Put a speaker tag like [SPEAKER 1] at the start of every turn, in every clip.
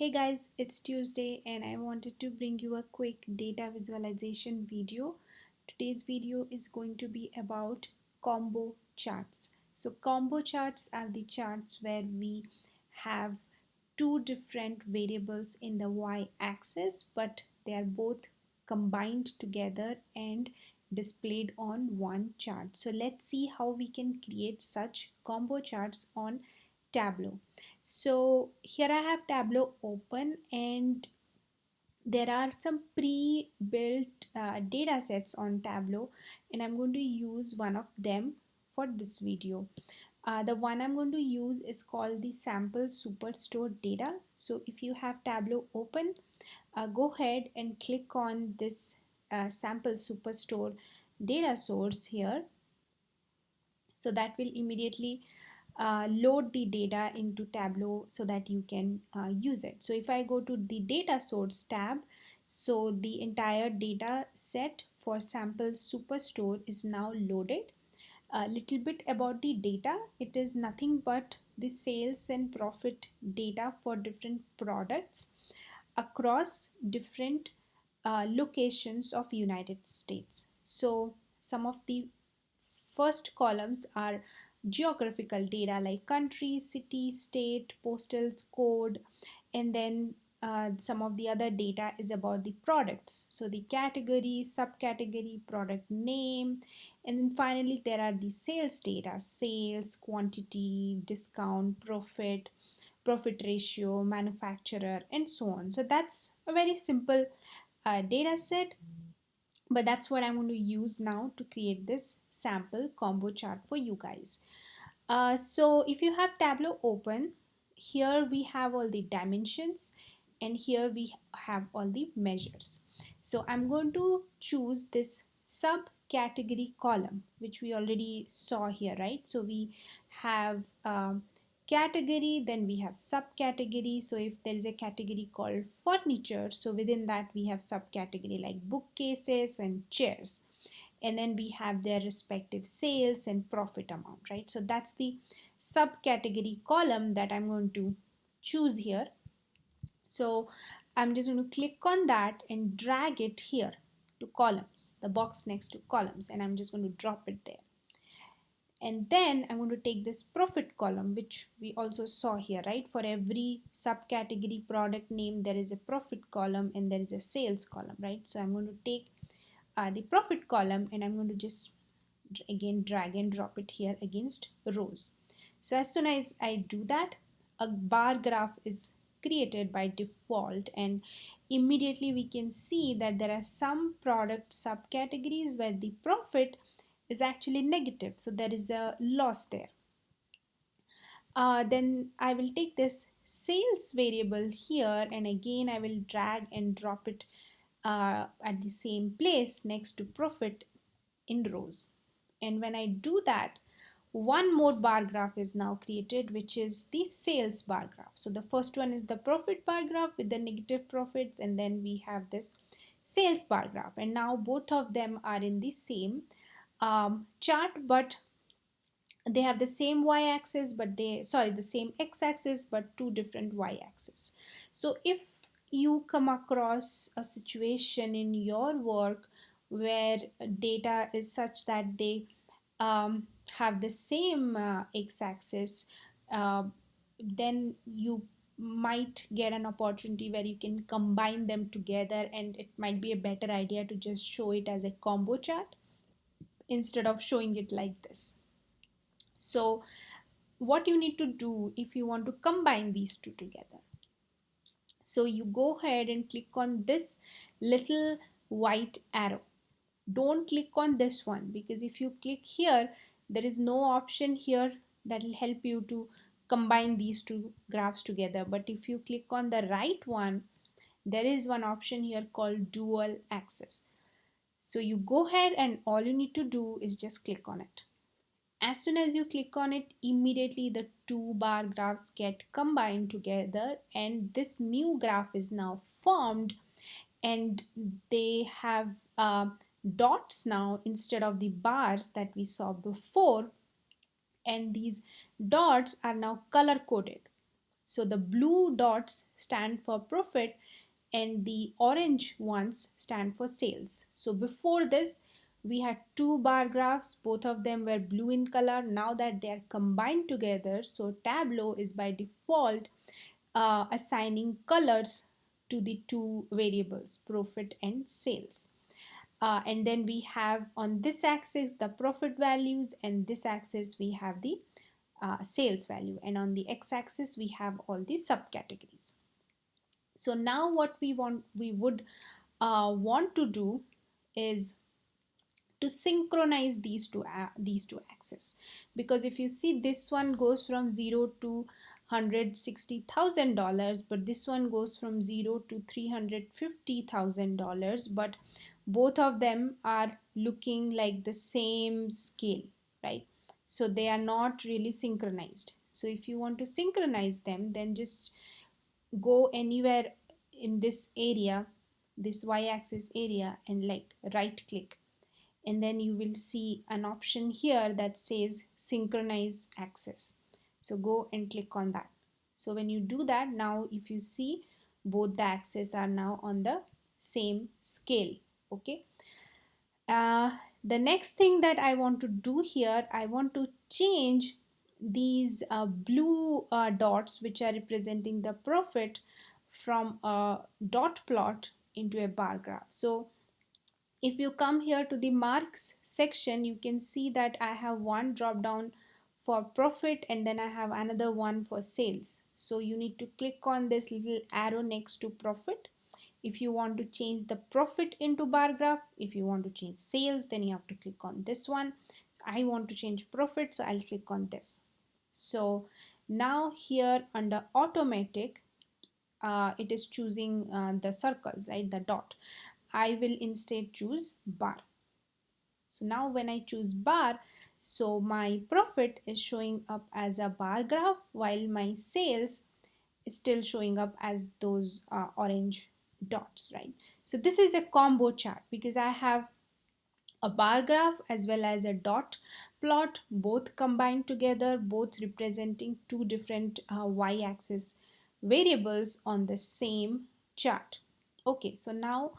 [SPEAKER 1] Hey guys, it's Tuesday and I wanted to bring you a quick data visualization video. Today's video is going to be about combo charts. So combo charts are the charts where we have two different variables in the y-axis, but they are both combined together and displayed on one chart. So let's see how we can create such combo charts on Tableau. So here I have Tableau open and there are some pre-built data sets on Tableau and I'm going to use one of them for this video. The one I'm going to use is called the sample superstore data. So if you have Tableau open, go ahead and click on this sample superstore data source here. So that will immediately load the data into Tableau so that you can use it. So if I go to the data source tab, so the entire data set for sample superstore is now loaded. A little bit about the data, it is nothing but the sales and profit data for different products across different locations of United States. So some of the first columns are geographical data like country, city, state, postal code, and then some of the other data is about the products. So the category, subcategory, product name, and then finally there are the sales data, sales, quantity, discount, profit, profit ratio, manufacturer, and so on. So that's a very simple data set, but that's what I'm going to use now to create this sample combo chart for you guys. So if you have Tableau open, here we have all the dimensions and here we have all the measures. So I'm going to choose this subcategory column, which we already saw here, right? So we have category, then we have subcategory. So if there is a category called furniture, so within that we have subcategory like bookcases and chairs, and then we have their respective sales and profit amount, right? So that's the subcategory column that I'm going to choose here. So I'm just going to click on that and drag it here to columns, the box next to columns, and I'm just going to drop it there. And then I'm going to take this profit column, which we also saw here, right? For every subcategory product name, there is a profit column and there is a sales column, right? So I'm going to take the profit column and I'm going to just again drag and drop it here against rows. So as soon as I do that, a bar graph is created by default, and immediately we can see that there are some product subcategories where the profit is actually negative, so there is a loss there. Then I will take this sales variable here and again I will drag and drop it at the same place next to profit in rows. And when I do that, one more bar graph is now created, which is the sales bar graph. So the first one is the profit bar graph with the negative profits, and then we have this sales bar graph, and now both of them are in the same chart, but they have the same y-axis, but the same x-axis but two different y-axis. So if you come across a situation in your work where data is such that they have the same x-axis, uh, then you might get an opportunity where you can combine them together, and it might be a better idea to just show it as a combo chart instead of showing it like this. So what you need to do if you want to combine these two together, so you go ahead and click on this little white arrow. Don't click on this one, because if you click here, there is no option here that will help you to combine these two graphs together. But if you click on the right one, there is one option here called dual axis. So you go ahead and all you need to do is just click on it. As soon as you click on it, immediately the two bar graphs get combined together and this new graph is now formed, and they have dots now instead of the bars that we saw before, and these dots are now color coded. So the blue dots stand for profit and the orange ones stand for sales. So before this, we had two bar graphs, both of them were blue in color. Now that they are combined together, so Tableau is by default assigning colors to the two variables, profit and sales. And then we have on this axis the profit values, and this axis we have the sales value, and on the x-axis we have all the subcategories. So now what we would want to do is to synchronize these two axes, because if you see, this one goes from 0 to $160,000, but this one goes from 0 to $350,000, but both of them are looking like the same scale, right? So they are not really synchronized. So if you want to synchronize them, then just go anywhere in this area, this y-axis area, and like right click, and then you will see an option here that says synchronize axis. So go and click on that. So when you do that, now if you see, both the axes are now on the same scale. Okay. The next thing that I want to do here, I want to change these blue dots which are representing the profit from a dot plot into a bar graph. So if you come here to the marks section, you can see that I have one drop down for profit and then I have another one for sales. So you need to click on this little arrow next to profit if you want to change the profit into bar graph. If you want to change sales, then you have to click on this one. So I want to change profit, so I'll click on this. So now here under automatic, it is choosing the circles, right, the dot. I will instead choose bar. So now when I choose bar, so my profit is showing up as a bar graph while my sales is still showing up as those orange dots, right? So this is a combo chart because I have a bar graph as well as a dot plot, both combined together, both representing two different y-axis variables on the same chart. Okay, so now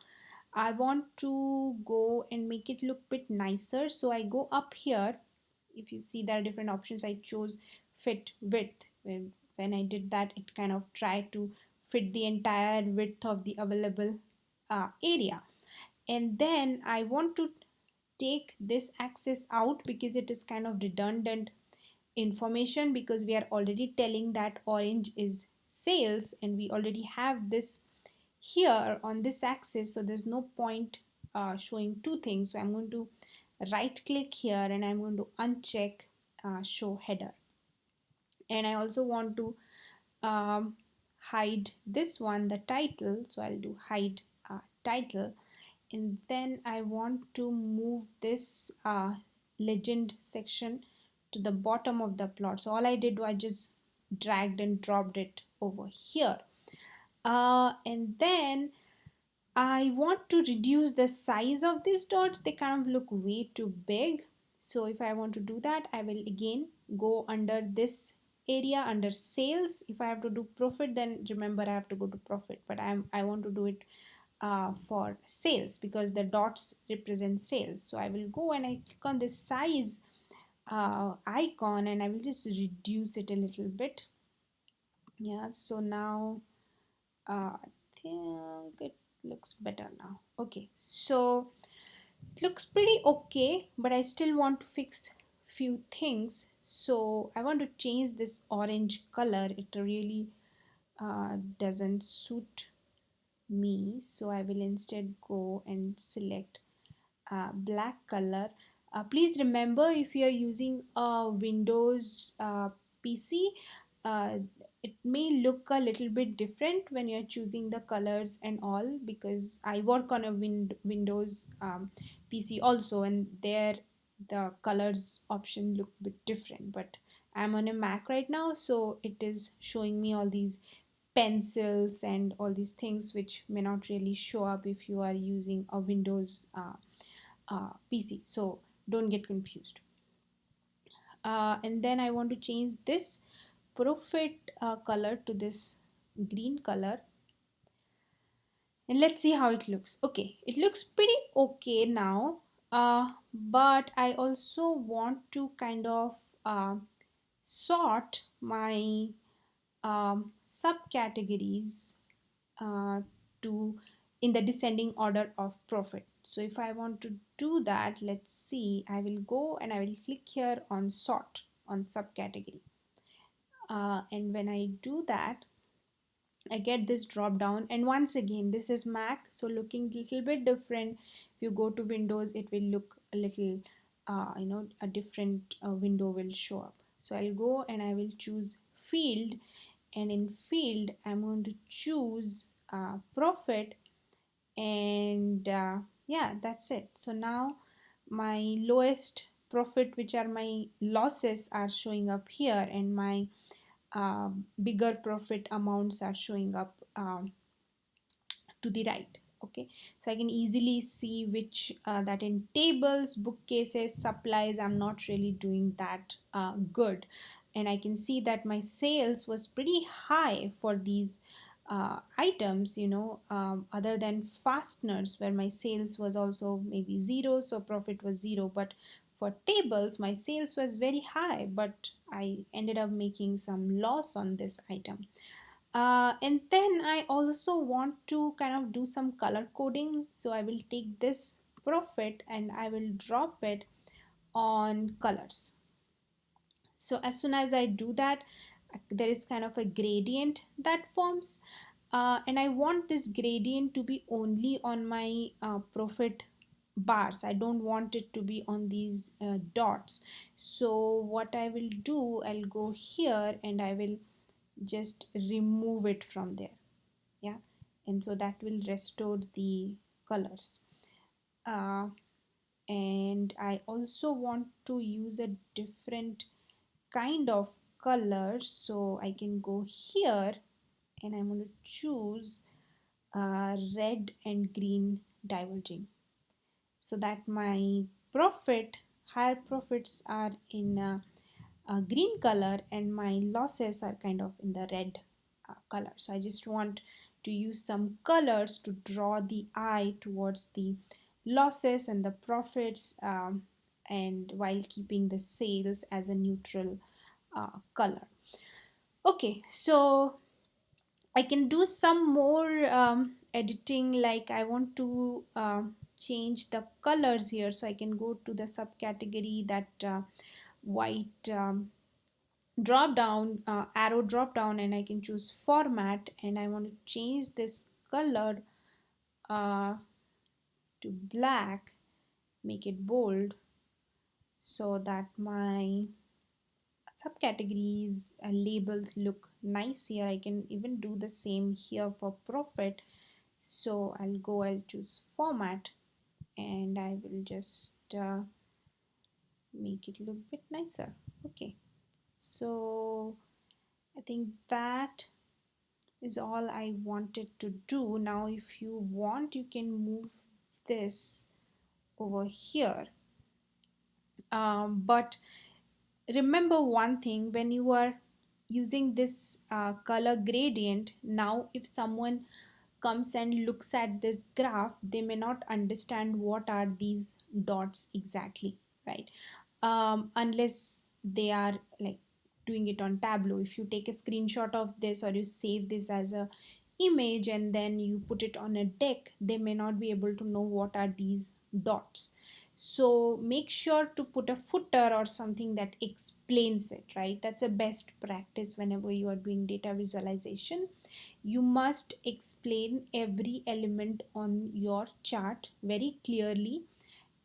[SPEAKER 1] I want to go and make it look bit nicer. So I go up here. If you see, there are different options. I chose fit width. When I did that, it kind of tried to fit the entire width of the available area. And then I want to take this axis out because it is kind of redundant information, because we are already telling that orange is sales and we already have this here on this axis, so there's no point showing two things. So I'm going to right click here and I'm going to uncheck show header, and I also want to hide this one, the title. So I'll do hide title, and then I want to move this legend section to the bottom of the plot. So all I did was just dragged and dropped it over here, and then I want to reduce the size of these dots. They kind of look way too big. So if I want to do that, I will again go under this area under sales. If I have to do profit, then remember I have to go to profit, but I want to do it for sales because the dots represent sales. So I will go and I click on this size icon and I will just reduce it a little bit. Yeah, so now I think it looks better now. Okay, so it looks pretty okay, but I still want to fix few things. So I want to change this orange color. It really doesn't suit me, so I will instead go and select black color. Please remember, if you are using a Windows PC, uh, it may look a little bit different when you're choosing the colors and all, because I work on a Windows PC also, and there the colors option look a bit different, but I'm on a Mac right now, so it is showing me all these pencils and all these things which may not really show up if you are using a Windows PC, so don't get confused. And then I want to change this profit color to this green color, and let's see how it looks. Okay, it looks pretty okay now, but I also want to kind of sort my subcategories uh, to in the descending order of profit. So if I want to do that, let's see, I will go and I will click here on sort on subcategory, and when I do that, I get this drop down, and once again this is Mac, so looking a little bit different. If you go to Windows, it will look a little a different window will show up. So I'll go and I will choose field, and in field I'm going to choose profit, and yeah, that's it. So now my lowest profit, which are my losses, are showing up here, and my bigger profit amounts are showing up to the right. Okay, so I can easily see which that in tables, bookcases, supplies, I'm not really doing that good, and I can see that my sales was pretty high for these items, other than fasteners where my sales was also maybe zero, so profit was zero. But for tables my sales was very high, but I ended up making some loss on this item. And then I also want to kind of do some color coding. So I will take this profit and I will drop it on colors. So as soon as I do that, there is kind of a gradient that forms. And I want this gradient to be only on my profit bars. I don't want it to be on these dots. So what I will do, I'll go here and I will just remove it from there. Yeah, and so that will restore the colors. uh, and I also want to use a different kind of color, so I can go here and I'm going to choose red and green diverging, so that my profit higher profits are in green color and my losses are kind of in the red color. So I just want to use some colors to draw the eye towards the losses and the profits, and while keeping the sales as a neutral color. Okay, so I can do some more editing, like I want to change the colors here, so I can go to the subcategory, that white drop down arrow drop down, and I can choose format, and I want to change this color uh, to black, make it bold, so that my subcategories and labels look nice here. I can even do the same here for profit. So I'll choose format, and I will just make it look a bit nicer. Okay, so I think that is all I wanted to do. Now if you want, you can move this over here, but remember one thing, when you are using this color gradient, now if someone comes and looks at this graph, they may not understand what are these dots exactly, right? Unless they are like doing it on Tableau. If you take a screenshot of this or you save this as a image and then you put it on a deck, they may not be able to know what are these dots. So make sure to put a footer or something that explains it, right? That's a best practice whenever you are doing data visualization. You must explain every element on your chart very clearly,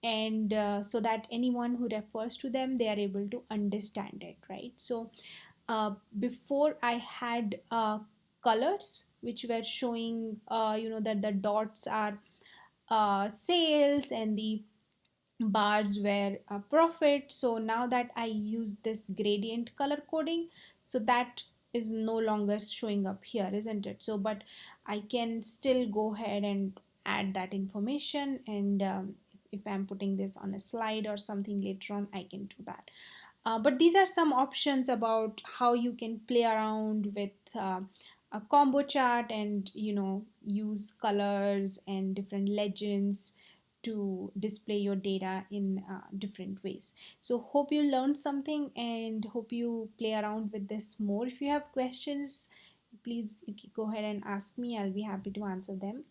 [SPEAKER 1] and so that anyone who refers to them, they are able to understand it, right? So before I had colors which were showing that the dots are sales and the bars were profit. So now that I use this gradient color coding, so that is no longer showing up here, isn't it? So but I can still go ahead and add that information, and if I'm putting this on a slide or something later on, I can do that. But these are some options about how you can play around with a combo chart, and use colors and different legends to display your data in different ways. So hope you learned something, and hope you play around with this more. If you have questions, please you can go ahead and ask me. I'll be happy to answer them.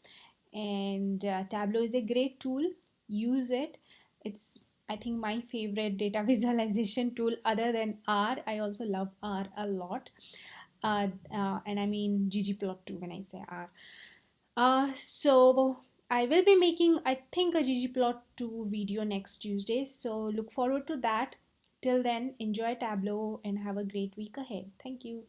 [SPEAKER 1] And Tableau is a great tool. Use it. It's, I think, my favorite data visualization tool other than R. I also love R a lot. And I mean ggplot2 when I say R. So I will be making, I think, a ggplot2 video next Tuesday. So look forward to that. Till then, enjoy Tableau and have a great week ahead. Thank you.